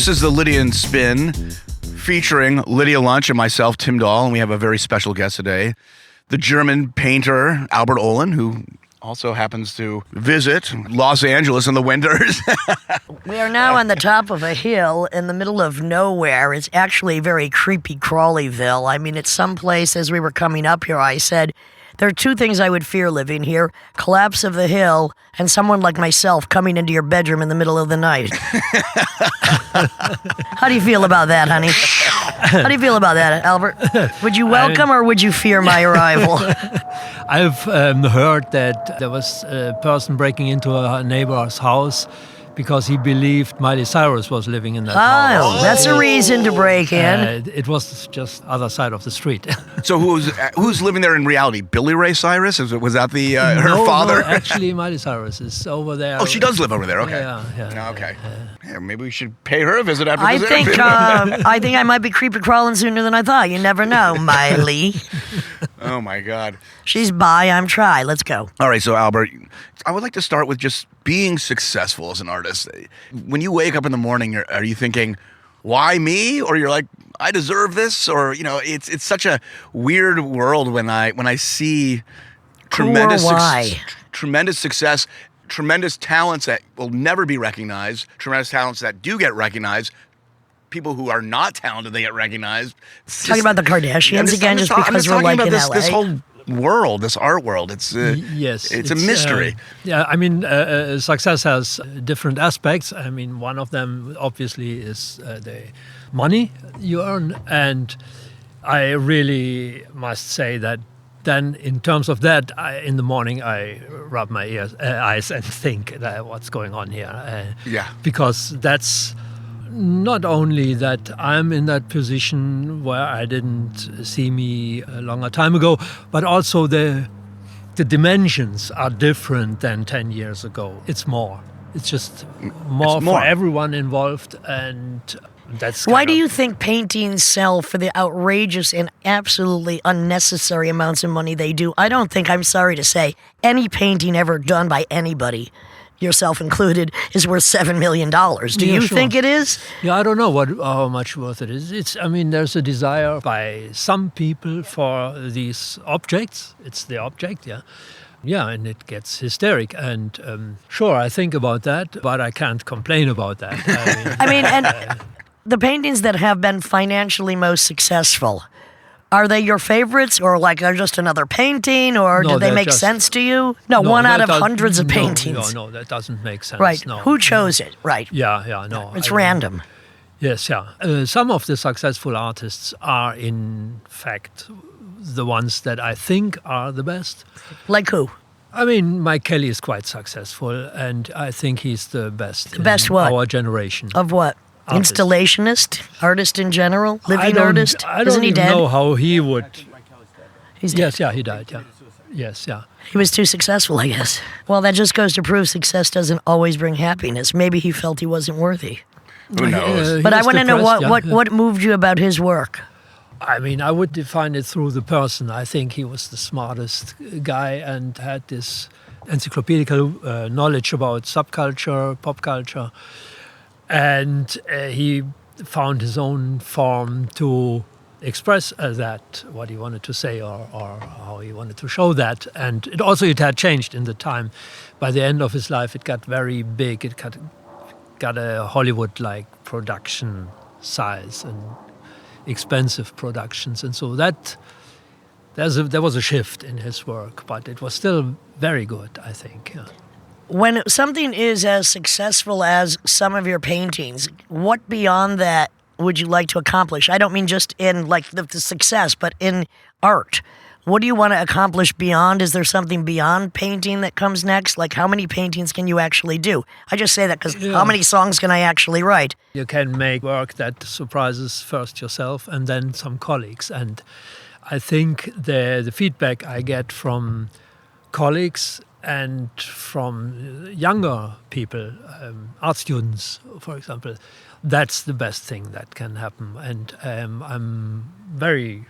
This is the Lydian Spin, featuring Lydia Lunch and myself, Tim Dahl, and we have a very special guest today, the German painter Albert Oehlen, who also happens to visit Los Angeles in the winters. We are now on the top of a hill in the middle of nowhere. It's actually very creepy crawlyville. I mean, it's someplace as we were coming up here, I said, there are two things I would fear living here: collapse of the hill and someone like myself coming into your bedroom in the middle of the night. How do you feel about that, honey? How do you feel about that, Albert? Would you welcome or would you fear my arrival? I've heard that there was a person breaking into a neighbor's house because he believed Miley Cyrus was living in that house. Oh, that's a reason to break in. It was just other side of the street. So who's living there in reality? Billy Ray Cyrus? Was that the her father? No, actually, Miley Cyrus is over there. Oh, she does live over there. Okay. Yeah. Okay. Yeah, maybe we should pay her a visit after this interview. I think I might be creepy crawling sooner than I thought. You never know, Miley. Oh my God. She's bi, I'm tri. Let's go. All right, so Albert, I would like to start with just being successful as an artist. When you wake up in the morning, are you thinking, why me? Or you're like, I deserve this? Or, you know, it's such a weird world when I see tremendous success, tremendous talents that will never be recognized, tremendous talents that do get recognized, people who are not talented, they get recognized. Talking about the Kardashians again, just because we're like in LA. This whole world, this art world, it's a mystery. I mean, success has different aspects. I mean, one of them obviously is the money you earn, and I really must say that then in terms of that, in the morning I rub my eyes and think that what's going on here. Because that's not only that I'm in that position where I didn't see me a longer time ago, but also the dimensions are different than 10 years ago. It's more. It's just more for everyone involved, and that's Why do you think paintings sell for the outrageous and absolutely unnecessary amounts of money they do? I don't think, I'm sorry to say, any painting ever done by anybody, yourself included, is worth $7 million. Do you think it is? Yeah, I don't know how much worth it is. I mean, there's a desire by some people for these objects. It's the object, yeah, and it gets hysteric. And sure, I think about that, but I can't complain about that. And the paintings that have been financially most successful, are they your favorites, or like they're just another painting, or do they make sense to you? No, one out of hundreds of paintings. No, that doesn't make sense. Right. No. Who chose it? Right. Yeah, no. It's random. Yes, yeah. Some of the successful artists are, in fact, the ones that I think are the best. Like who? I mean, Mike Kelly is quite successful, and I think he's the best. The best what? Our generation. Of what? Artist. Installationist? Artist in general? Living artist? I don't even know how he would... He's dead. Yes, yeah, he died, yeah. Yes, yeah. He was too successful, I guess. Well, that just goes to prove success doesn't always bring happiness. Maybe he felt he wasn't worthy. Who knows? But I want to know what moved you about his work? I mean, I would define it through the person. I think he was the smartest guy and had this encyclopedical knowledge about subculture, pop culture. And he found his own form to express that, what he wanted to say or how he wanted to show that. And it had changed in the time. By the end of his life, it got very big. It got a Hollywood-like production size and expensive productions. And so there was a shift in his work, but it was still very good, I think. Yeah. When something is as successful as some of your paintings, what beyond that would you like to accomplish? I don't mean just in like the success, but in art. What do you want to accomplish beyond? Is there something beyond painting that comes next? Like how many paintings can you actually do? I just say that because how many songs can I actually write? You can make work that surprises first yourself and then some colleagues. And I think the feedback I get from colleagues and from younger people, art students, for example, that's the best thing that can happen. And I'm very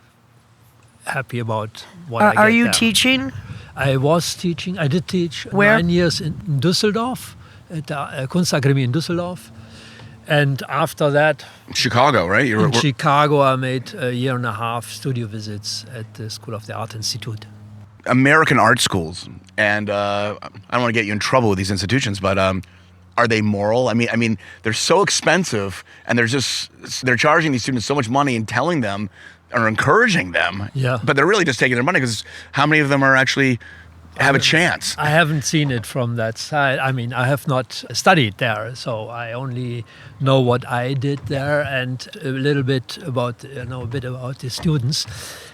happy about what I get Are you there. teaching? I was teaching. I did teach Where? 9 years in Düsseldorf, at the Kunstakademie in Düsseldorf. And after that, Chicago, right? in Chicago, I made a year and a half studio visits at the School of the Art Institute. American art schools, and I don't want to get you in trouble with these institutions, but are they moral? I mean, they're so expensive, and they're charging these students so much money and telling them or encouraging them. Yeah. But they're really just taking their money, because how many of them are actually have a chance? I haven't seen it from that side. I mean, I have not studied there, so I only know what I did there and a little bit about, a bit about the students.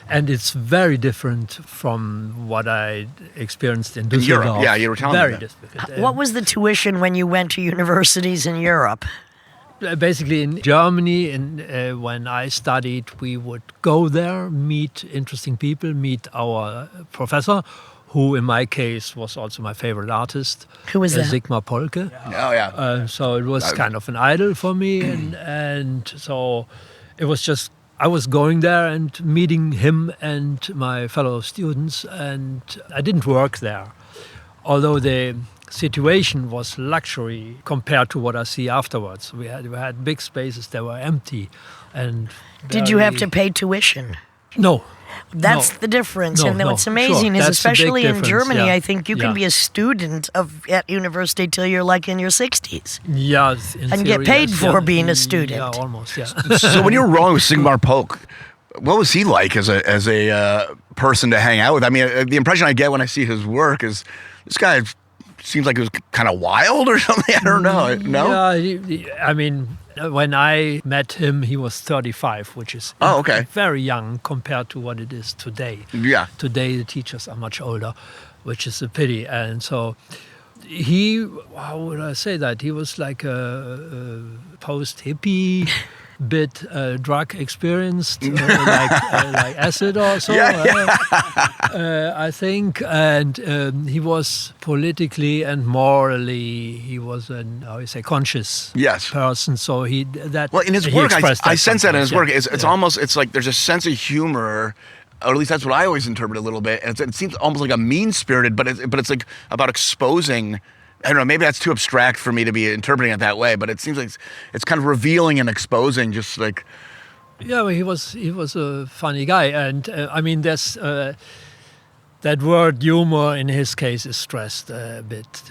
And it's very different from what I experienced in Düsseldorf. Europe, yeah, you were telling me very that. different. What was the tuition when you went to universities in Europe? Basically, in Germany, when I studied, we would go there, meet interesting people, meet our professor, who in my case was also my favorite artist. Who was that? Sigmar Polke. Oh, yeah. So it was kind of an idol for me, and so it was just, I was going there and meeting him and my fellow students, and I didn't work there. Although the situation was luxury compared to what I see afterwards. We had big spaces that were empty. And did you have to pay tuition? No. That's the difference. No, and what's sure. amazing is, That's especially the big in difference, Germany, yeah. I think you can be a student at university till you're like in your 60s. Yeah. And get paid for being a student. Yeah, almost, yeah. So when you were rolling with Sigmar Polke, what was he like as a person to hang out with? I mean, the impression I get when I see his work is this guy seems like he was kind of wild or something. I don't know. No? Yeah, I mean, when I met him, he was 35, which is very young compared to what it is today. Yeah. Today, the teachers are much older, which is a pity. And so how would I say that? He was like a post-hippie, bit drug experienced, like acid or so, I think. And he was politically and morally, he was an, conscious person. So well, in his work, I sense that in his work. It's almost, it's like there's a sense of humor, or at least that's what I always interpret a little bit. And it seems almost like a mean-spirited, but it's like about exposing. I don't know, maybe that's too abstract for me to be interpreting it that way, but it seems like it's kind of revealing and exposing, just like... Yeah, well, he was a funny guy, and I mean, there's that word humor in his case is stressed a bit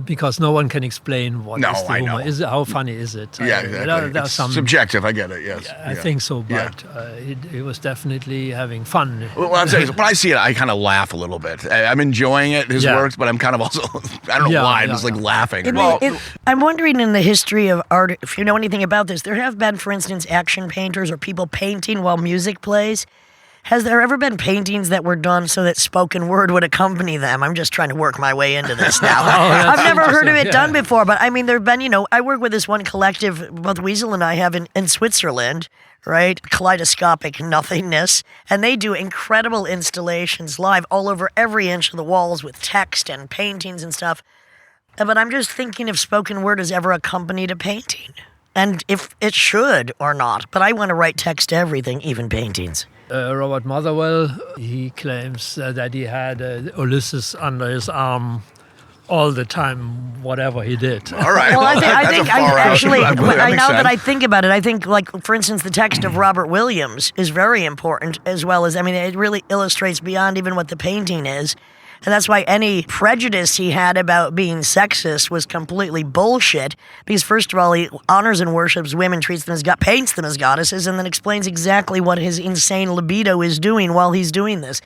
because no one can explain what is the humor. Is it, how funny is it? Yeah, exactly. It's subjective. I get it. Yes, I think so, but he was definitely having fun. Well, I'm saying is, when I see it, I kind of laugh a little bit. I'm enjoying it, his works, but I'm kind of also I don't know why I'm just like laughing. I'm wondering, in the history of art, if you know anything about this, there have been, for instance, action painters or people painting while music plays. Has there ever been paintings that were done so that spoken word would accompany them? I'm just trying to work my way into this now. I've never heard of it done before, but I mean, there have been, I work with this one collective, both Weasel and I have in Switzerland, right? Kaleidoscopic Nothingness. And they do incredible installations live all over every inch of the walls with text and paintings and stuff. But I'm just thinking if spoken word has ever accompanied a painting. And if it should or not. But I want to write text to everything, even paintings. Robert Motherwell, he claims that he had Ulysses under his arm all the time, whatever he did. All right. Well, I think actually, now that I think about it, I think, like, for instance, the text of Robert Williams is very important, as well as, I mean, it really illustrates beyond even what the painting is. And that's why any prejudice he had about being sexist was completely bullshit. Because first of all, he honors and worships women, treats them paints them as goddesses, and then explains exactly what his insane libido is doing while he's doing this.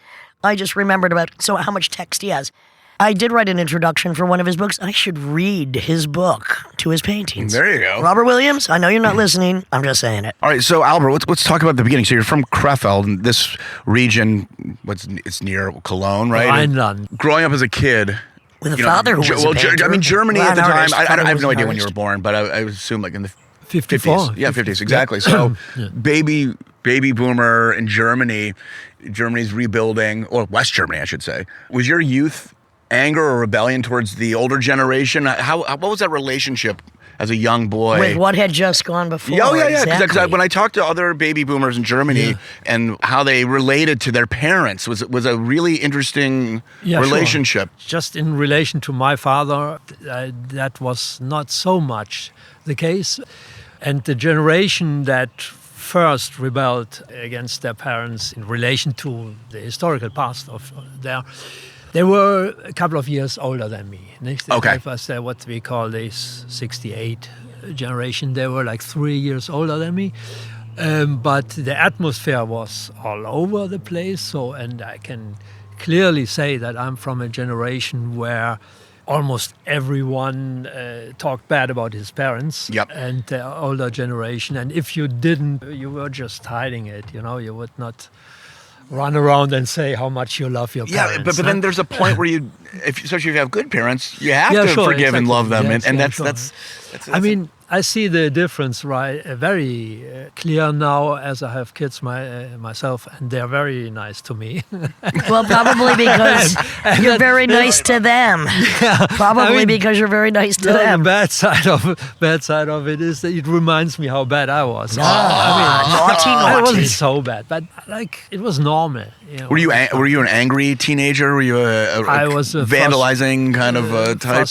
I just remembered how much text he has. I did write an introduction for one of his books. I should read his book to his paintings. There you go. Robert Williams, I know you're not listening. I'm just saying it. All right, so Albert, let's talk about the beginning. So you're from Krefeld, and this region, it's near Cologne, right? Rhineland. Growing up as a kid... With a father who was a painter. I mean, Germany at the time, I have no idea when you were born, but I would assume like in the 54. 50s. Yeah, 50s, exactly. So baby boomer in Germany, Germany's rebuilding, or West Germany, I should say. Was your youth anger or rebellion towards the older generation? What was that relationship as a young boy? With what had just gone before. Oh, yeah. Exactly. Because when I talked to other baby boomers in Germany and how they related to their parents was a really interesting relationship. Sure. Just in relation to my father, that was not so much the case. And the generation that first rebelled against their parents in relation to the historical past of they were a couple of years older than me. Okay. Was what we call the 68 generation. They were like 3 years older than me. But the atmosphere was all over the place. And I can clearly say that I'm from a generation where almost everyone talked bad about his parents and the older generation. And if you didn't, you were just hiding it. You would not run around and say how much you love your parents. Yeah, but then there's a point where especially if you have good parents, you have to forgive and love them, and that's. I mean, I see the difference very clear now as I have kids myself, and they're very nice to me. Well, probably because you're very nice to them. Probably because you're very nice to them. The bad side of it is that it reminds me how bad I was. Naughty. I wasn't so bad, but it was normal. Were you an angry teenager? Were you I was a vandalizing kind of type?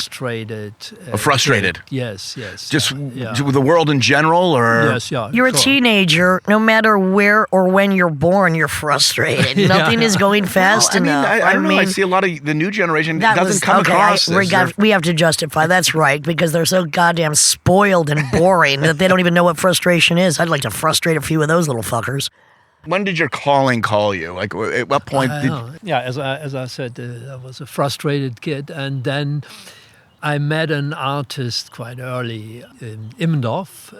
Frustrated. Yes. Just with the world in general, or yes, you're a teenager. No matter where or when you're born, you're frustrated. Nothing is going fast enough. I don't know. I see a lot of the new generation doesn't come across this. We have to justify. That's right, because they're so goddamn spoiled and boring that they don't even know what frustration is. I'd like to frustrate a few of those little fuckers. When did your calling call you? Like, at what point did? As I said, I was a frustrated kid, and then I met an artist quite early in Immendorf,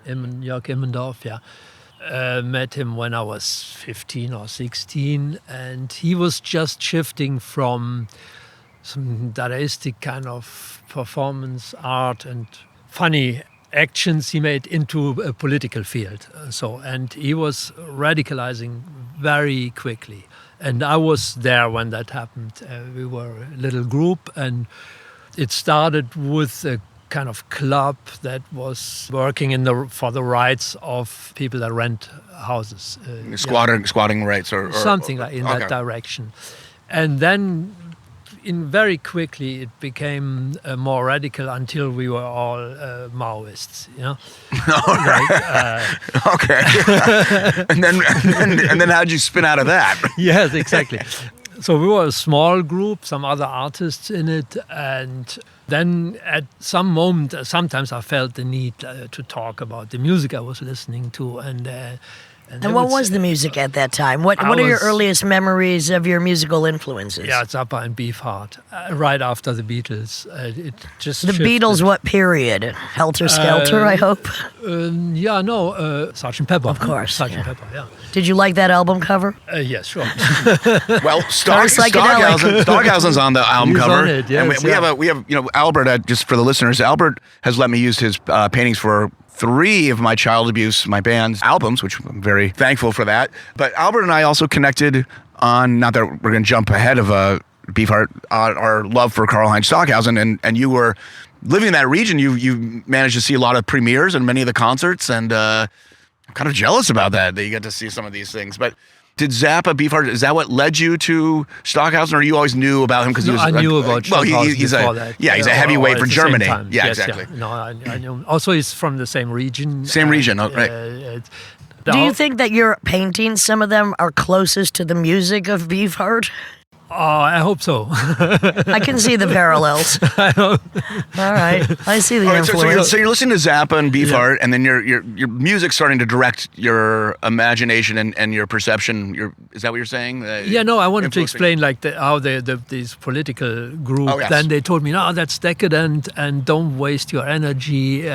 Jörg Immendorf, met him when I was 15 or 16, and he was just shifting from some Dadaistic kind of performance art and funny actions he made into a political field. And he was radicalizing very quickly. And I was there when that happened. We were a little group, and it started with a kind of club that was working for the rights of people that rent houses. Squatting rights or something like in that direction. And then very quickly it became more radical until we were all Maoists, Okay. and then how'd you spin out of that? Yes, exactly. So we were a small group, some other artists in it, and then at some moment, sometimes I felt the need to talk about the music I was listening to, and what was the music at that time? What are your earliest memories of your musical influences? Yeah, Zappa and Beefheart, right after the Beatles. It just the shifted. Beatles, what period? Helter Skelter, I hope? Sgt. Pepper. Of course. Sgt. Pepper, yeah. Did you like that album cover? Yes, sure. Well, Stockhausen's on the album He's cover. on it, yes, and we have Albert, just for the listeners, Albert has let me use his paintings for 3 of my child abuse, my band's albums, which I'm very thankful for that. But Albert and I also connected on, not that we're going to jump ahead of Beefheart, our love for Karl-Heinz Stockhausen, and you were living in that region. You managed to see a lot of premieres and many of the concerts, and I'm kind of jealous about that you get to see some of these things. But did Zappa, Beefheart, is that what led you to Stockhausen, or you always knew about him because he was? I knew about Stockhausen before that. Yeah, he's a heavyweight for Germany. Yeah, yes, exactly. Yeah. No, I knew. Also, he's from the same region. Same region, right? Do you think that your paintings, some of them, are closest to the music of Beefheart? Oh, I hope so. I can see the parallels. All right, I see the influence. So you're listening to Zappa and Beefheart, and then your music's starting to direct your imagination and your perception. Is that what you're saying? I wanted to explain how these political groups. Then they told me, no, that's decadent, and don't waste your energy.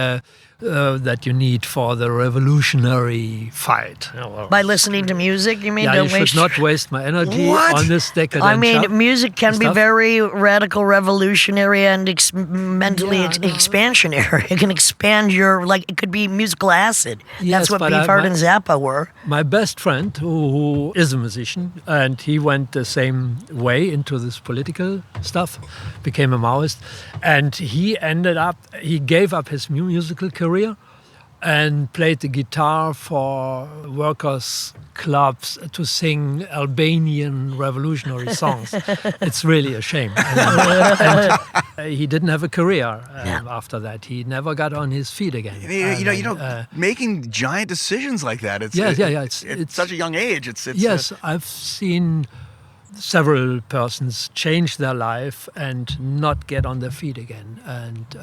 that you need for the revolutionary fight. By listening to music, you mean? Yeah, Don't you should not waste my energy on this decadent I mean, stuff. music can be very radical, revolutionary, and mentally Yeah, no. expansionary. It can expand your, it could be musical acid. Yes, That's what but Beefheart and Zappa were. My best friend, who is a musician, and he went the same way into this political stuff, became a Maoist, and he gave up his musical career and played the guitar for workers' clubs to sing Albanian revolutionary songs. It's really a shame. And he didn't have a career after that. He never got on his feet again. Making giant decisions like that. It's such a young age. Yes, I've seen several persons change their life and not get on their feet again. And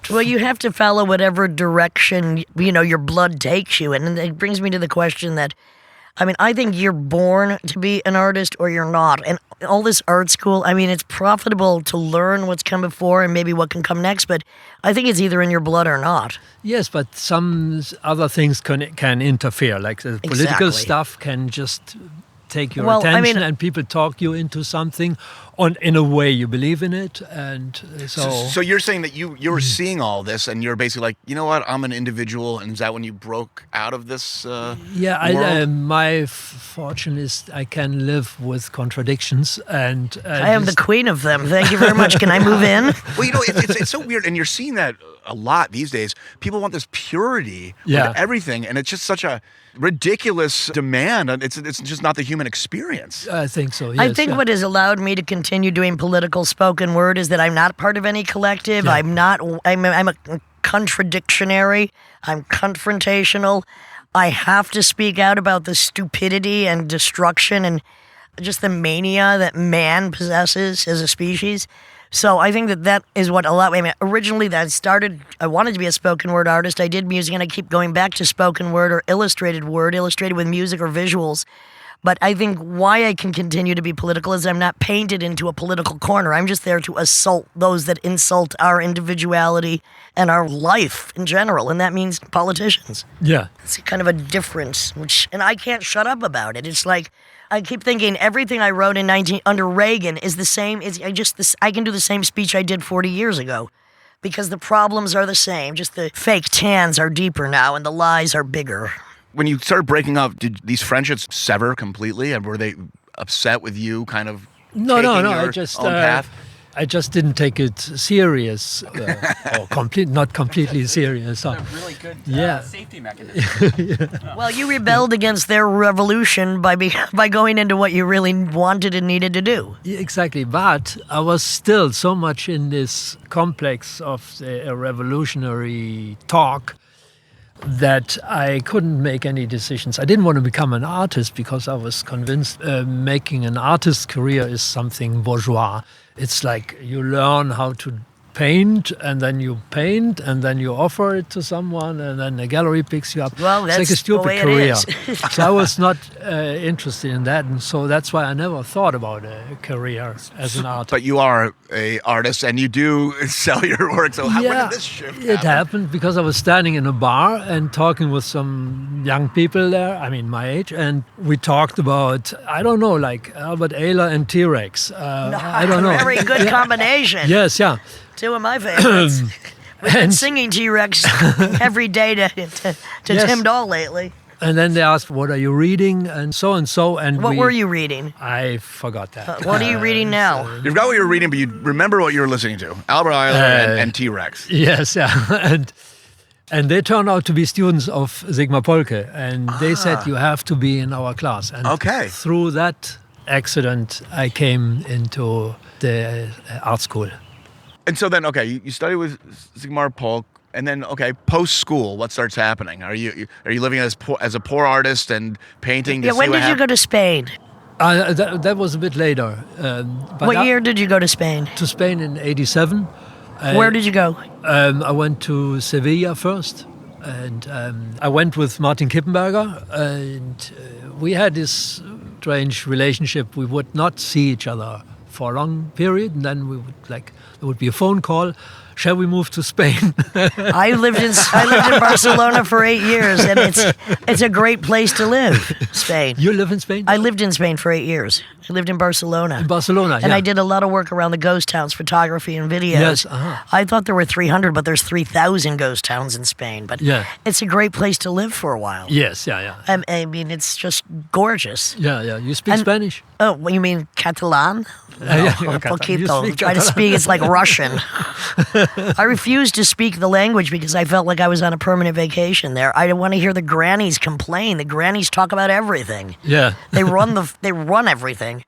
well, you have to follow whatever direction, your blood takes you. And it brings me to the question that, I think you're born to be an artist or you're not. And all this art school, it's profitable to learn what's come before and maybe what can come next. But I think it's either in your blood or not. Yes, but some other things can interfere. Like the political stuff can just take your attention and people talk you into something in a way you believe in it. And so you're saying that you were seeing all this and you're basically like, you know what, I'm an individual, and is that when you broke out of this world? My fortune is I can live with contradictions, and I am the queen of them. Thank you very much. Can I move in? Well, it's so weird, and you're seeing that a lot these days. People want this purity with everything, and it's just such a ridiculous demand. It's just not the human experience. I think so. Yes, I think what has allowed me to continue doing political spoken word is that I'm not part of any collective. Yeah. I'm a contradictionary. I'm confrontational. I have to speak out about the stupidity and destruction and just the mania that man possesses as a species. So I think that is what allowed me. Originally, I wanted to be a spoken word artist. I did music, and I keep going back to spoken word or illustrated with music or visuals. But I think why I can continue to be political is I'm not painted into a political corner. I'm just there to assault those that insult our individuality and our life in general, and that means politicians. Yeah. It's kind of a difference, and I can't shut up about it. It's like, I keep thinking everything I wrote under Reagan is the same. I can do the same speech I did 40 years ago because the problems are the same. Just the fake tans are deeper now and the lies are bigger. When you started breaking up, did these friendships sever completely? And were they upset with you kind of No. own path? I just didn't take it serious, or not completely serious. It's a really good safety mechanism. Well, you rebelled against their revolution by going into what you really wanted and needed to do. Yeah, exactly, but I was still so much in this complex of the revolutionary talk that I couldn't make any decisions. I didn't want to become an artist because I was convinced making an artist's career is something bourgeois. It's like you learn how to paint, and then you paint, and then you offer it to someone, and then the gallery picks you up. Well, it's that's like a stupid the way career. it is. So I was not interested in that, and so that's why I never thought about a career as an artist. But you are an artist, and you do sell your work. So when did this shift happen? It happened because I was standing in a bar and talking with some young people there, my age, and we talked about, I don't know, like Albert Oehlen and T-Rex. I don't know. Very good combination. Yes, yeah. Two of my favorites. We've been singing T-Rex every day to Tim Dahl lately. And then they asked, what are you reading? And so. And what were you reading? I forgot that. What are you reading now? You forgot what you were reading, but you remember what you were listening to. Albert Oehlen and T-Rex. Yes, yeah. And they turned out to be students of Sigmar Polke. And they said, you have to be in our class. And through that accident, I came into the art school. And so then, you study with Sigmar Polke, and then, post school, what starts happening? Are you living as a poor artist and painting? Yeah. When did you go to Spain? That was a bit later. What year did you go to Spain? To Spain in '87. Where did you go? I went to Sevilla first, and I went with Martin Kippenberger, and we had this strange relationship. We would not see each other for a long period, and then there would be a phone call shall we move to Spain? I lived in Barcelona for 8 years, and it's a great place to live. Spain. You live in Spain? I lived in Spain for 8 years. I lived in Barcelona. In Barcelona, and I did a lot of work around the ghost towns, photography and videos. Yes, I thought there were 300, but there's 3,000 ghost towns in Spain. But Yeah. it's a great place to live for a while. Yes, yeah. I mean, it's just gorgeous. Yeah. You speak Spanish? Oh, what, you mean Catalan? Yeah, Un Catalan. poquito. You speak Try to Catalan. speak, it's like Russian. I refused to speak the language because I felt like I was on a permanent vacation there. I didn't want to hear the grannies complain. The grannies talk about everything. Yeah. They run everything.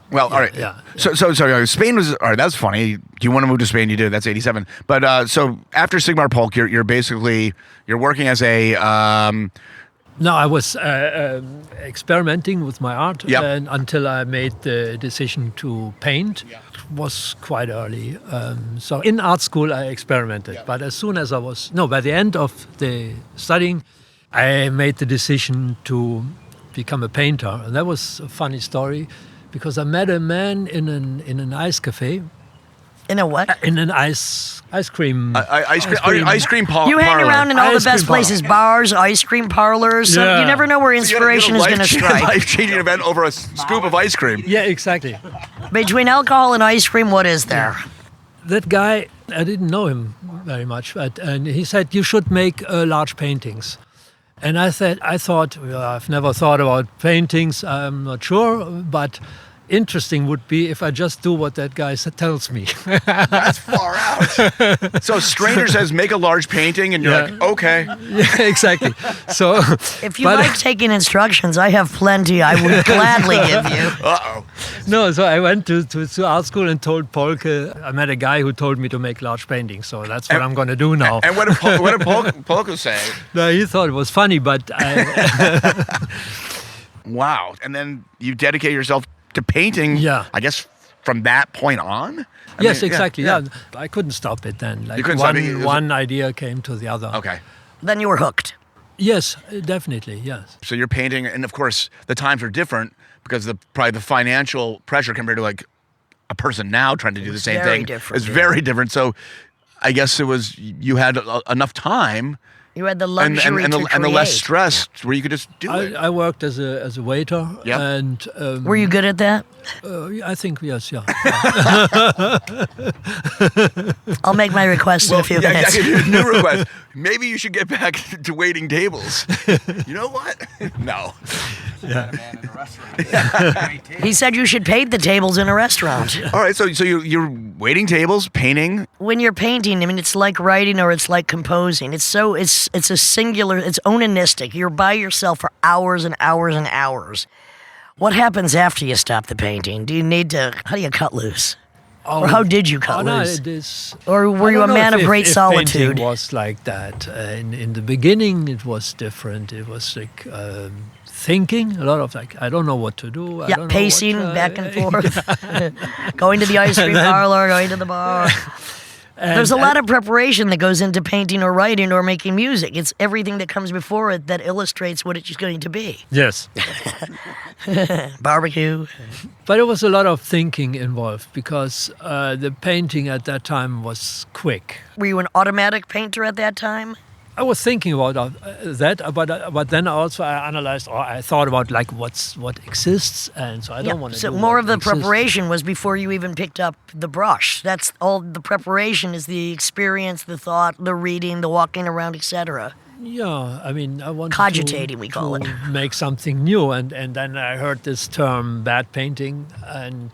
Well, all right. Yeah. So Spain was all right. That's funny. You want to move to Spain? You do. That's 87. But so after Sigmar Polke, you're basically working as a. No, I was experimenting with my art Yep. and until I made the decision to paint. It was quite early. So in art school, I experimented. But as soon as by the end of the studying, I made the decision to become a painter. And that was a funny story because I met a man in an ice cafe. In a what? In an ice cream. Ice cream parlor. You hang around in all the Ice best cream parlor. places, bars, ice cream parlors. So Yeah. you never know where inspiration is going to strike. Life-changing event over a scoop of ice cream. Yeah, exactly. Between alcohol and ice cream, what is there? That guy, I didn't know him very much, and he said you should make large paintings. And I thought, well, I've never thought about paintings. I'm not sure, but interesting would be if I just do what that guy tells me. That's far out. So a stranger says make a large painting, and you're Yeah. like, okay. Yeah, exactly. So, If you like taking instructions, I have plenty I would gladly give you. Uh-oh. no, so I went to art school and told Polke. I met a guy who told me to make large paintings, so that's what I'm going to do now. And what did Polke say? No, he thought it was funny, but Wow. And then you dedicate yourself to painting, Yeah. I guess, from that point on? I yes, mean, exactly. Yeah. I couldn't stop it then. Like couldn't stop it. It was- one idea came to the other. Okay. Then you were hooked. Yes, definitely. Yes. So you're painting, and of course, the times are different because probably the financial pressure compared to like a person now trying to do the same very thing different, is yeah. very different. So I guess you had enough time You had the luxury and to the less create. stress where you could just do it. I worked as a waiter, Yeah. and Were you good at that? I think yes, yeah. I'll make my request in a few minutes. exactly. New request. Maybe you should get back to waiting tables. You know what? No. Man in a restaurant. He said you should paint the tables in a restaurant. All right. So you're waiting tables, painting. When you're painting, I mean, it's like writing or it's like composing. It's a singular, it's onanistic. You're by yourself for hours and hours and hours. What happens after you stop the painting? How do you cut loose? Or how did you cut no, loose? it is. Or were you a man of great if solitude? Painting was like that. In the beginning, it was different. It was like thinking a lot of like I don't know what to do. I Yeah, don't know pacing what, back and forth. Going to the ice cream parlor, going to the bar. There's a lot of preparation that goes into painting or writing or making music. It's everything that comes before it that illustrates what it's going to be. Yes. Barbecue. But it was a lot of thinking involved because the painting at that time was quick. Were you an automatic painter at that time? I was thinking about that, but then also I thought about like what exists, and so I don't want to. So do more what of the exists. preparation was before you even picked up the brush. That's all. The preparation is the experience, the thought, the reading, the walking around, etc. Yeah, I mean, I wanted Cogitating, we call to it. make something new, and then I heard this term "bad painting," and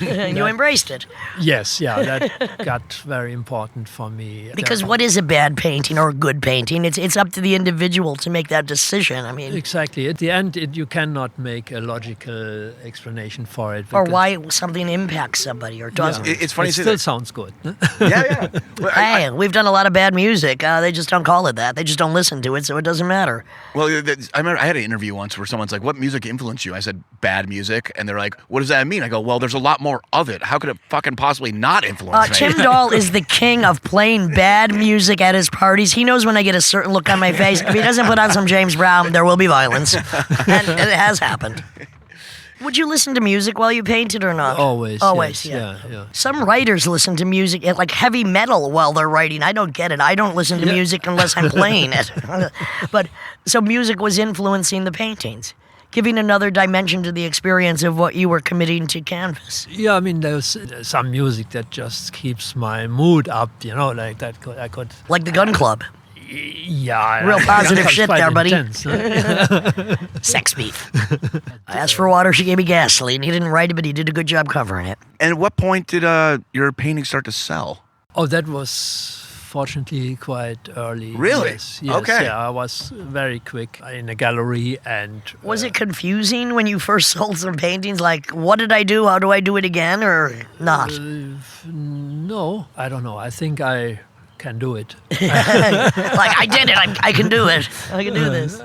You embraced it. yes, yeah, that got very important for me. Because what is a bad painting or a good painting? It's up to the individual to make that decision. I mean, Exactly. At the end, you cannot make a logical explanation for it. or because- why something impacts somebody or doesn't. It's funny It to say still that. sounds good. Yeah. Well, Hey, we've done a lot of bad music. They just don't call it that. They just don't listen to it, so it doesn't matter. Well, I remember I had an interview once where someone's like, "What music influenced you?" I said, "Bad music," and they're like, "What does that mean?" I go, "Well, there's a lot more of it. How could it fucking possibly not influence me?" Tim Dahl is the king of playing bad music at his parties. He knows when I get a certain look on my face. If he doesn't put on some James Brown, there will be violence. And it has happened. Would you listen to music while you painted or not? Always. Always, yes, yeah. yeah. Some writers listen to music, like heavy metal, while they're writing. I don't get it. I don't listen to music unless I'm playing it. But so music was influencing the paintings, giving another dimension to the experience of what you were committing to canvas. Yeah, I mean, there's some music that just keeps my mood up, like that. I could. Like the Gun Club. Yeah. Real positive that's shit quite there, buddy. intense, huh? Sex beef. I asked for water, she gave me gasoline. He didn't write it, but he did a good job covering it. And at what point did your painting start to sell? Oh, that was fortunately quite early. Really? Yes, Okay. Yeah, I was very quick in a gallery and... Was it confusing when you first sold some paintings? Like, what did I do? How do I do it again? Or not? No, I don't know. I think I can do it. Like, I did it. I can do it. I can do this.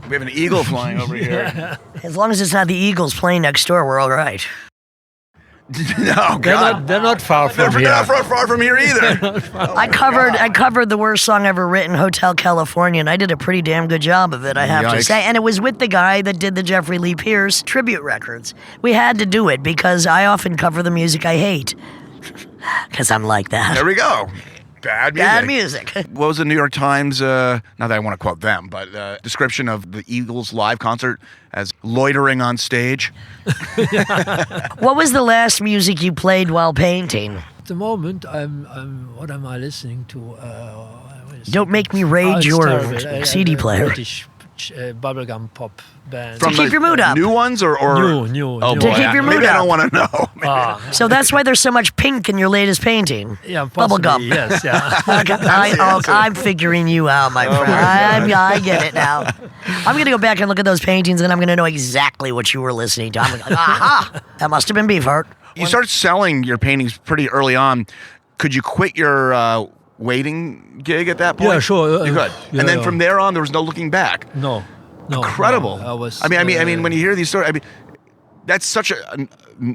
We have an eagle flying over here. As long as it's not the Eagles playing next door, we're all right. No, God. They're not far from They're here. not far from here either. I covered the worst song ever written, Hotel California, and I did a pretty damn good job of it, I have to Yikes. say. And it was with the guy that did the Jeffrey Lee Pierce tribute records. We had to do it because I often cover the music I hate. Because I'm like that. There we go. Bad music. Bad music. What was the New York Times, not that I want to quote them, but description of the Eagles live concert as loitering on stage? What was the last music you played while painting? At the moment, I'm what am I listening to? Don't Make Me Rage it's Your terrible. CD player. British bubblegum pop band. From keep the your mood up. New ones or New. Oh, new. boy. To keep your mood Maybe I up. don't want to know. So that's why there's so much pink in your latest painting. Yeah, possibly, Bubblegum. yes, yeah. I'm figuring you out, my friend. I get it now. I'm going to go back and look at those paintings, and I'm going to know exactly what you were listening to. I'm like, aha, that must have been Beefheart. You started selling your paintings pretty early on. Could you quit your waiting gig at that point? Yeah, sure. You could. Yeah, And then yeah. from there on, there was no looking back. No. Incredible. No, I was. I mean, when you hear these stories, that's such a.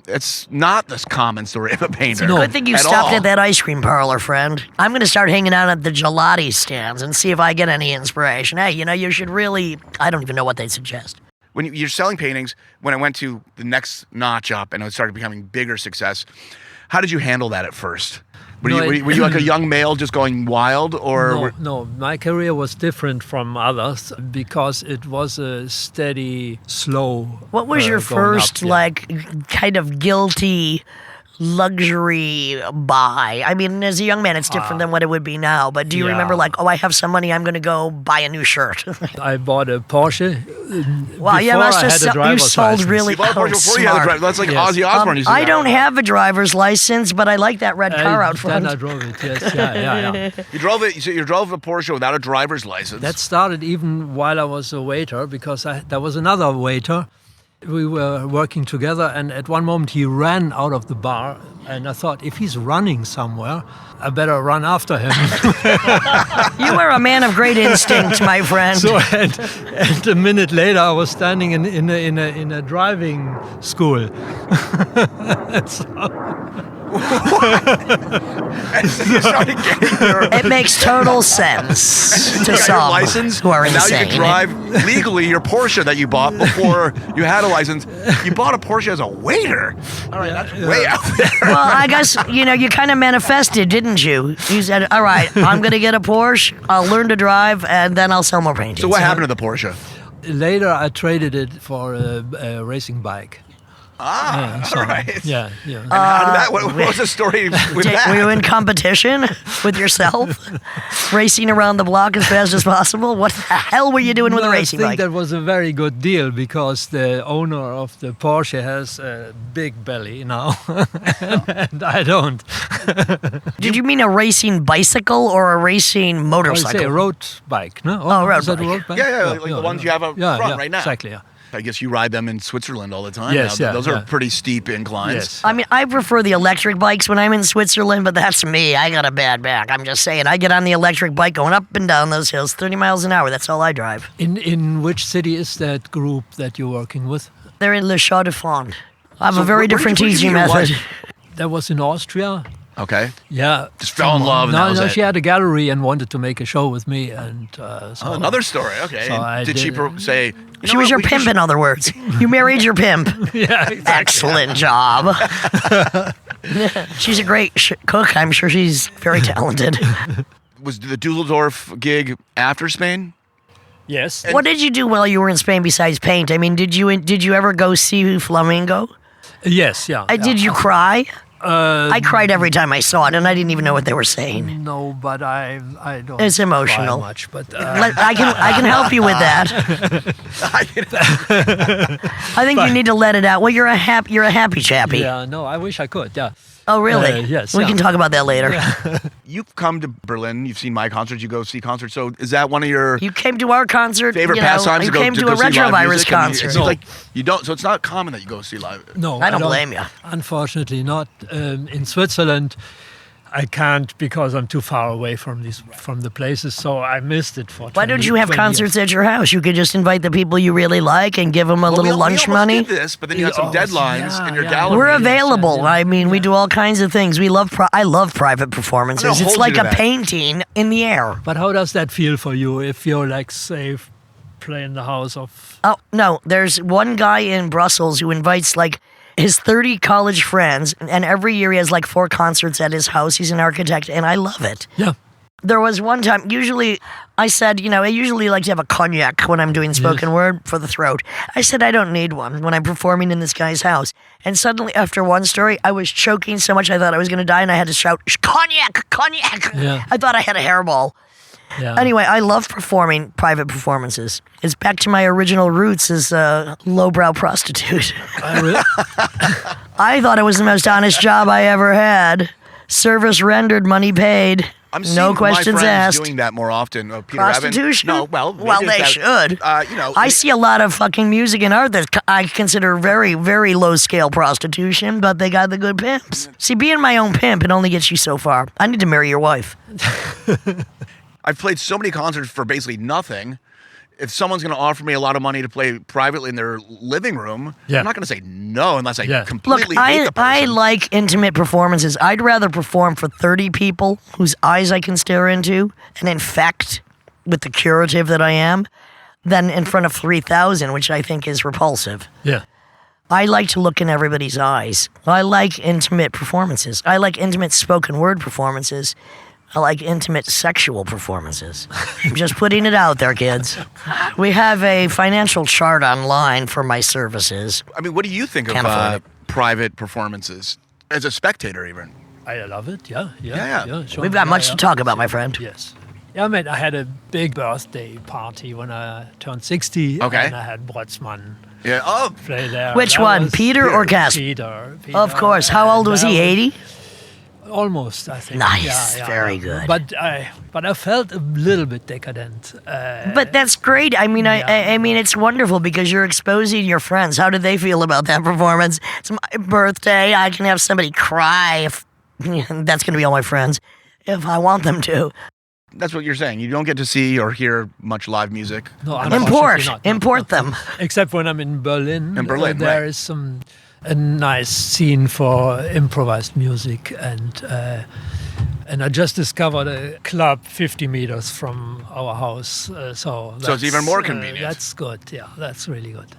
It's not this common story of a painter. No. Good thing you at stopped all. at that ice cream parlor, friend. I'm going to start hanging out at the gelati stands and see if I get any inspiration. Hey, you should really. I don't even know what they suggest. When you're selling paintings, when I went to the next notch up and it started becoming bigger success, how did you handle that at first? Were you like a young male just going wild, or No. My career was different from others because it was a steady, slow. What was your going first, up, yeah. kind of guilty luxury buy? I mean, as a young man, it's different than what it would be now. But do you Yeah. remember, I have some money, I'm going to go buy a new shirt? I bought a Porsche. Wow, yeah, before must I have had a you driver's sold license. really you bought a Porsche before you had a smart. driver? That's like Yes. Ozzy Osbourne. used to I do don't that. have a driver's license, but I like that red car out front. Then I drove it. Yes, yeah. You drove it. So you drove a Porsche without a driver's license. That started even while I was a waiter because there was another waiter. We were working together, and at one moment he ran out of the bar, and I thought, if he's running somewhere, I better run after him. You are a man of great instinct, my friend. So, and a minute later, I was standing in a driving school. You started getting your It makes total sense to got your some license, who are and now you insane. can drive legally your Porsche that you bought before you had a license. You bought a Porsche as a waiter. All right, that's way out there. Well, I guess, you kind of manifested, didn't you? You said, all right, I'm going to get a Porsche, I'll learn to drive, and then I'll sell more paintings. So what happened to the Porsche? Later, I traded it for a racing bike. Ah, So, all right. Yeah. And how did that? What was the story with that? Were you in competition with yourself? Racing around the block as fast as possible? What the hell were you doing with a racing I think bike? that was a very good deal because the owner of the Porsche has a big belly now, and I don't. Did you mean a racing bicycle or a racing I motorcycle? say a road bike, no? Oh, road is that a bike. road bike? Yeah, like the ones you have up front right now. Exactly, yeah. I guess you ride them in Switzerland all the time. Yes, now. yeah, Those are yeah. pretty steep inclines. Yes. I mean, I prefer the electric bikes when I'm in Switzerland, but that's me. I got a bad back. I'm just saying. I get on the electric bike going up and down those hills, 30 miles an hour. That's all I drive. In which city is that group that you're working with? They're in Le Chaux de Fonds. I have So a very where did different you meet teaching your method. wife? That was in Austria. Okay. Yeah. Just fell in love and No, that was no, it. she had a gallery and wanted to make a show with me, and so Another story. Okay. So And I did she did- say? You She know was what, your we pimp, should- in other words. You married your pimp. yeah, exactly. Excellent job. She's a great cook. I'm sure she's very talented. Was the Dusseldorf gig after Spain? Yes. What did you do while you were in Spain besides paint? I mean, did you ever go see Flamingo? Yes. Yeah. Did you cry? Uh, I cried every time I saw it, and I didn't even know what they were saying. No, but I don't. It's cry emotional. much, but I can help you with that. I think you need to let it out. Well, you're a happy chappy. yeah. No, I wish I could. Yeah. Oh, really? Yes, We yeah. can talk about that later. You've come to Berlin. You've seen my concerts. You go see concerts. So is that one of your You came to our concert. favorite you know, pastimes? You to go, came to go a see live Retrovirus music? I mean, concert. it seems like you don't. So it's not common that you go see live. No, I don't blame you. Unfortunately, not in Switzerland. I can't because I'm too far away from the places. So I missed it for. Why don't 20 you have 20 concerts years. at your house? You could just invite the people you really like and give them a Well, little we lunch almost money. did this, but then you had some Oh, deadlines yeah, in your yeah. gallery. We're Yes, available. yeah. I mean, we do all kinds of things. We love. I love private performances. I'm gonna It's hold like you a to that. painting in the air. But how does that feel for you if you're like, say, play in the house of? Oh no, there's one guy in Brussels who invites like his 30 college friends, and every year he has like 4 concerts at his house. He's an architect, and I love it. Yeah. There was one time, usually, I said, I usually like to have a cognac when I'm doing spoken word for the throat. I said, I don't need one when I'm performing in this guy's house. And suddenly, after one story, I was choking so much I thought I was going to die, and I had to shout, cognac, cognac. Yeah. I thought I had a hairball. Yeah. Anyway, I love performing private performances. It's back to my original roots as a lowbrow prostitute. I thought it was the most honest job I ever had. Service rendered, money paid. I'm seeing No my questions friends asked. doing that more often. Peter Prostitution? Evans. No, well, maybe they it's that- should. I see a lot of fucking music and art that I consider very, very low scale prostitution, but they got the good pimps. See, being my own pimp, it only gets you so far. I need to marry your wife. I've played so many concerts for basically nothing. If someone's going to offer me a lot of money to play privately in their living room, Yeah. I'm not going to say no unless I Look, completely hate the person. I like intimate performances. I'd rather perform for 30 people whose eyes I can stare into and infect with the curative that I am than in front of 3,000, which I think is repulsive. Yeah. I like to look in everybody's eyes. I like intimate performances. I like intimate spoken word performances. I like intimate sexual performances. I'm just putting it out there, kids. We have a financial chart online for my services. I mean, what do you think Can't of afford it. private performances as a spectator, even? I love it. Yeah. Yeah. Sure. We've got much Yeah, to talk about, my friend. Yes. Yeah, I mean, I had a big birthday party when I turned 60. Okay. And I had Botsman Yeah. Oh, play there. Which That one, was Peter or Casper? Peter. Of course. How old was he? 80? Almost, I think. Nice, very good. But I felt a little bit decadent. But that's great. I mean, I mean, it's wonderful because you're exposing your friends. How did they feel about that performance? It's my birthday. I can have somebody cry. If that's going to be all my friends, if I want them to. that's what you're saying. You don't get to see or hear much live music. No, Import, unfortunately not, no. import them. Except when I'm in Berlin. In Berlin, there right. is a nice scene for improvised music, and I just discovered a club 50 meters from our house. So it's even more that's, convenient. That's good. Yeah, that's really good.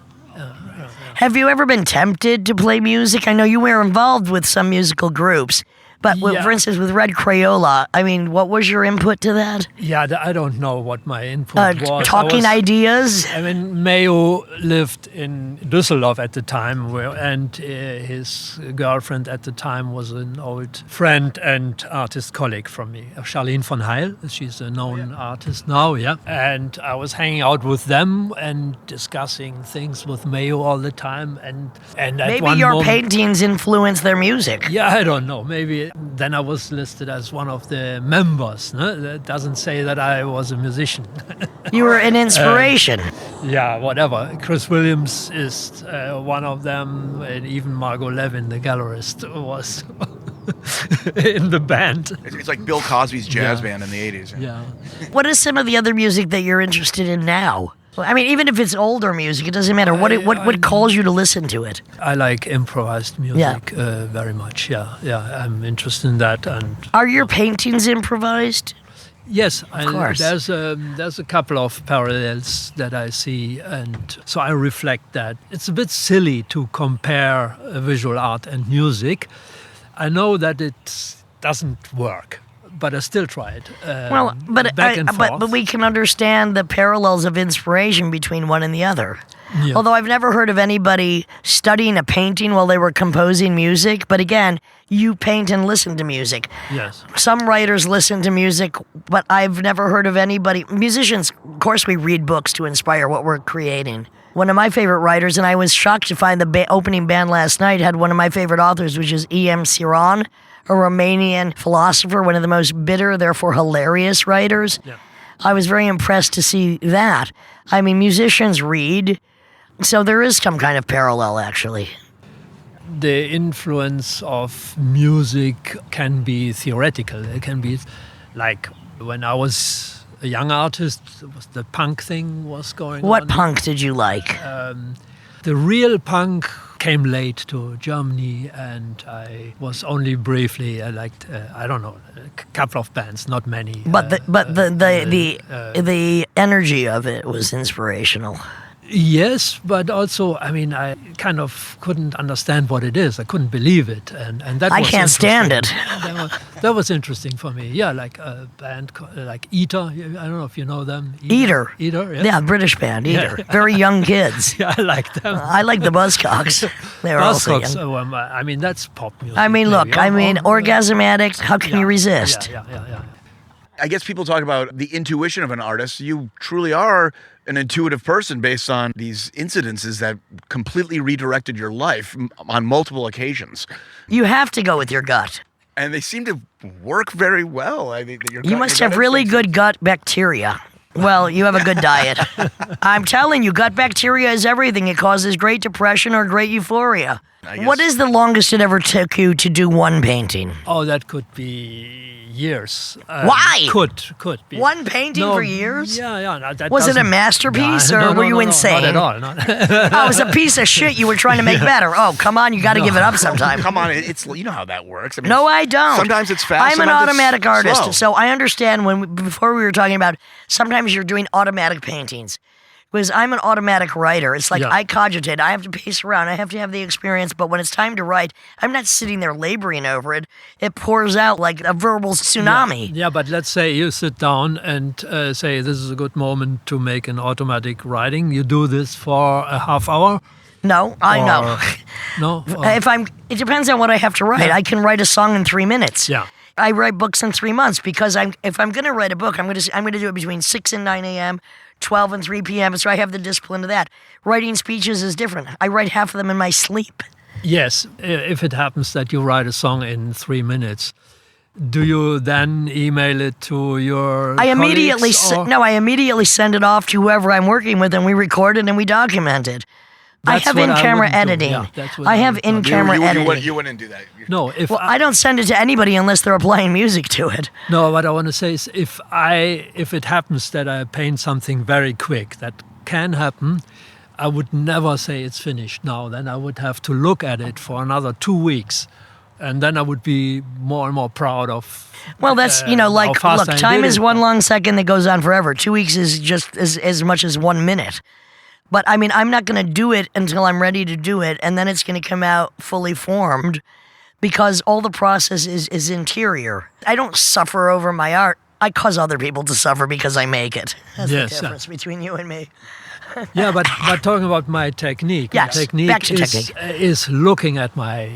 Have you ever been tempted to play music? I know you were involved with some musical groups, but Yeah. for instance, with Red Crayola, I mean, what was your input to that? Yeah, I don't know what my input was. Talking ideas? I mean, Mayo lived in Düsseldorf at the time, and his girlfriend at the time was an old friend and artist colleague from me, Charlene von Heil. She's a known artist now, yeah. And I was hanging out with them and discussing things with Mayo all the time. And at Maybe one your moment, paintings influenced their music. yeah, I don't know. Maybe then I was listed as one of the members. No? That doesn't say that I was a musician. You were an inspiration. Yeah, whatever. Chris Williams is one of them, and even Margot Levin, the gallerist, was in the band. It's like Bill Cosby's jazz Yeah. band in the 80s. Yeah. What is some of the other music that you're interested in now? I mean, even if it's older music, it doesn't matter. What calls you to listen to it? I like improvised music very much. Yeah, I'm interested in that. And Are your paintings improvised? yes, course. there's a couple of parallels that I see, and so I reflect that. It's a bit silly to compare visual art and music. I know that it doesn't work, but I still try it. Back and forth. But we can understand the parallels of inspiration between one and the other. Yeah. Although I've never heard of anybody studying a painting while they were composing music. But again, you paint and listen to music. Yes. Some writers listen to music, but I've never heard of anybody. Musicians, of course, we read books to inspire what we're creating. One of my favorite writers, and I was shocked to find the opening band last night had one of my favorite authors, which is E.M. Ciron, a Romanian philosopher, one of the most bitter, therefore hilarious writers. Yeah. I was very impressed to see that. I mean, musicians read, so there is some kind of parallel, actually. The influence of music can be theoretical. It can be like when I was a young artist, the punk thing was going on. What punk did you like? The real punk came late to Germany, and I was only briefly. I liked, I don't know, a couple of bands, not many. But the energy of it was inspirational. Yes, but also, I mean, I kind of couldn't understand what it is. I couldn't believe it, and that I was can't stand it. That was interesting for me. Yeah, like a band like Eater. I don't know if you know them. Eater. Eater. Yeah. Yeah, British band, Eater. Very young kids. Yeah, I like them. I like the Buzzcocks. They were also Buzzcocks, young. I mean, that's pop music. I mean, look, maybe. Orgasm Addict, how can you resist? Yeah. I guess people talk about the intuition of an artist. You truly are an intuitive person based on these incidences that completely redirected your life on multiple occasions. You have to go with your gut. And they seem to work very well. I think that You must have really good gut bacteria. Well, you have a good diet. I'm telling you, gut bacteria is everything. It causes great depression or great euphoria. What is the longest it ever took you to do one painting? Oh, that could be years. Why? Could be. One painting for years? Yeah. No, that Was it a doesn't- masterpiece, No, or were you no, insane? Not at all. Not. Oh, it was a piece of shit you were trying to make better. Oh, come on, you got to give it up sometime. Come on, it's you know how that works. I mean, No, I don't. Sometimes it's fast. I'm an sometimes it's automatic artist, slow. so I understand before we were talking about sometimes you're doing automatic paintings. Because I'm an automatic writer. It's like I cogitate. I have to pace around. I have to have the experience. But when it's time to write, I'm not sitting there laboring over it. It pours out like a verbal tsunami. Yeah, but let's say you sit down and say this is a good moment to make an automatic writing. You do this for a half hour. No, I know. No. It depends on what I have to write. Yeah. I can write a song in 3 minutes. Yeah. I write books in 3 months because if I'm going to write a book, I'm going to do it between 6 and 9 a.m., 12 and 3 p.m. So I have the discipline of that. Writing speeches is different. I write half of them in my sleep. Yes, if it happens that you write a song in 3 minutes, do you then email it to your I immediately send it off to whoever I'm working with, and we record it and we document it. I have in-camera editing. I have in-camera editing. You wouldn't do that. No, I don't send it to anybody unless they're applying music to it. No, what I want to say is if it happens that I paint something very quick, that can happen, I would never say it's finished now. Then I would have to look at it for another 2 weeks. And then I would be more and more proud of. Well, that's, how fast I time did is it. one long second that goes on forever. 2 weeks is just as much as 1 minute. But I mean, I'm not going to do it until I'm ready to do it, and then it's going to come out fully formed because all the process is interior. I don't suffer over my art. I cause other people to suffer because I make it. That's the difference between you and me. Yeah, but talking about my technique, Yes, my technique back to technique. is looking at my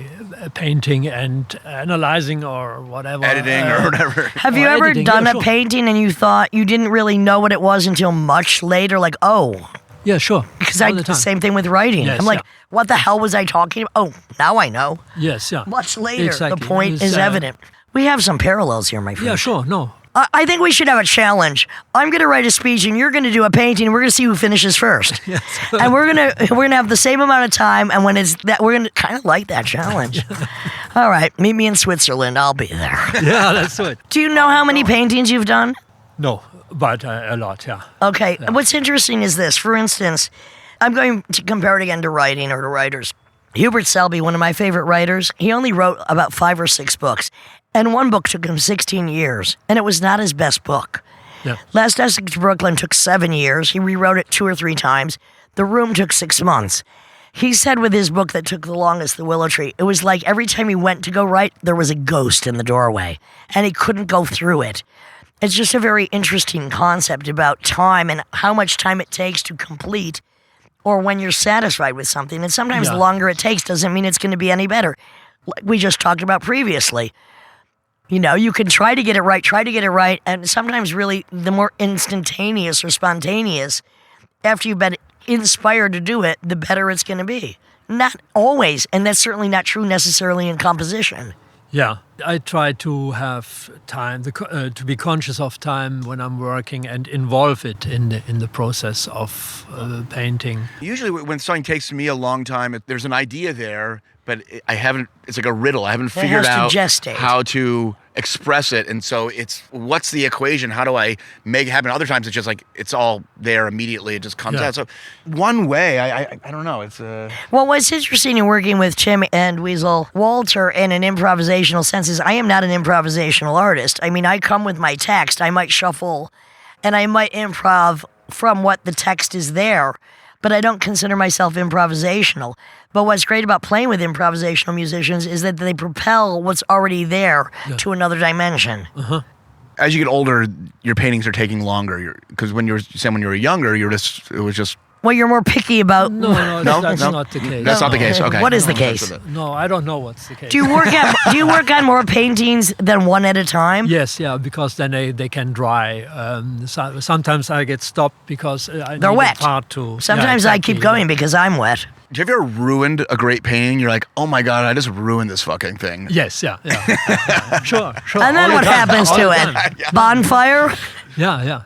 painting and analyzing or whatever. Editing or whatever. Have you ever done a painting and you thought you didn't really know what it was until much later? Like, Yeah, sure. because All I the did the time. same thing with writing. Yes, I'm like, yeah. what the hell was I talking about? Oh, now I know. Yes, yeah. Much later, Exactly. the point It's, is evident. We have some parallels here, my friend. Yeah, sure. No. I think we should have a challenge. I'm going to write a speech, and you're going to do a painting. And we're going to see who finishes first. Yes. And we're gonna have the same amount of time. And when it's that, we're going to kind of like that challenge. All right, meet me in Switzerland. I'll be there. Yeah, that's it. Do you know how many paintings you've done? No. But a lot, yeah. Okay, what's interesting is this. For instance, I'm going to compare it again to writing or to writers. Hubert Selby, one of my favorite writers, he only wrote about 5 or 6 books. And one book took him 16 years, and it was not his best book. Yeah. Last Essex to Brooklyn took 7 years. He rewrote it 2 or 3 times. The Room took 6 months. He said with his book that took the longest, The Willow Tree, it was like every time he went to go write, there was a ghost in the doorway, and he couldn't go through it. It's just a very interesting concept about time and how much time it takes to complete or when you're satisfied with something. And sometimes the longer it takes doesn't mean it's going to be any better. Like we just talked about previously. You know, you can try to get it right, and sometimes really the more instantaneous or spontaneous, after you've been inspired to do it, the better it's going to be. Not always, and that's certainly not true necessarily in composition. Yeah, I try to have time, to be conscious of time when I'm working and involve it in the process of painting. Usually when something takes me a long time, there's an idea there, but I haven't, it's like a riddle. I haven't figured out how to express it. And so it's, what's the equation? How do I make it happen? Other times it's just like, it's all there immediately. It just comes out. So one way, I don't know. It's Well, what's interesting in working with Tim and Weasel Walter in an improvisational sense is I am not an improvisational artist. I mean, I come with my text. I might shuffle and I might improv from what the text is there, but I don't consider myself improvisational. But what's great about playing with improvisational musicians is that they propel what's already there to another dimension. Uh-huh. As you get older, your paintings are taking longer. Because when you were younger, it was just. Well, you're more picky about. No, that's not the case. That's not the case. Okay. What is the case? No, I don't know what's the case. Do you work on more paintings than one at a time? Yes, yeah, because then they can dry. Sometimes I get stopped because I They're need wet. a part to. Sometimes I keep going because I'm wet. Have you ever ruined a great painting? You're like, oh my God, I just ruined this fucking thing. Yes, yeah. Sure. And then what happens to it? Bonfire? Yeah.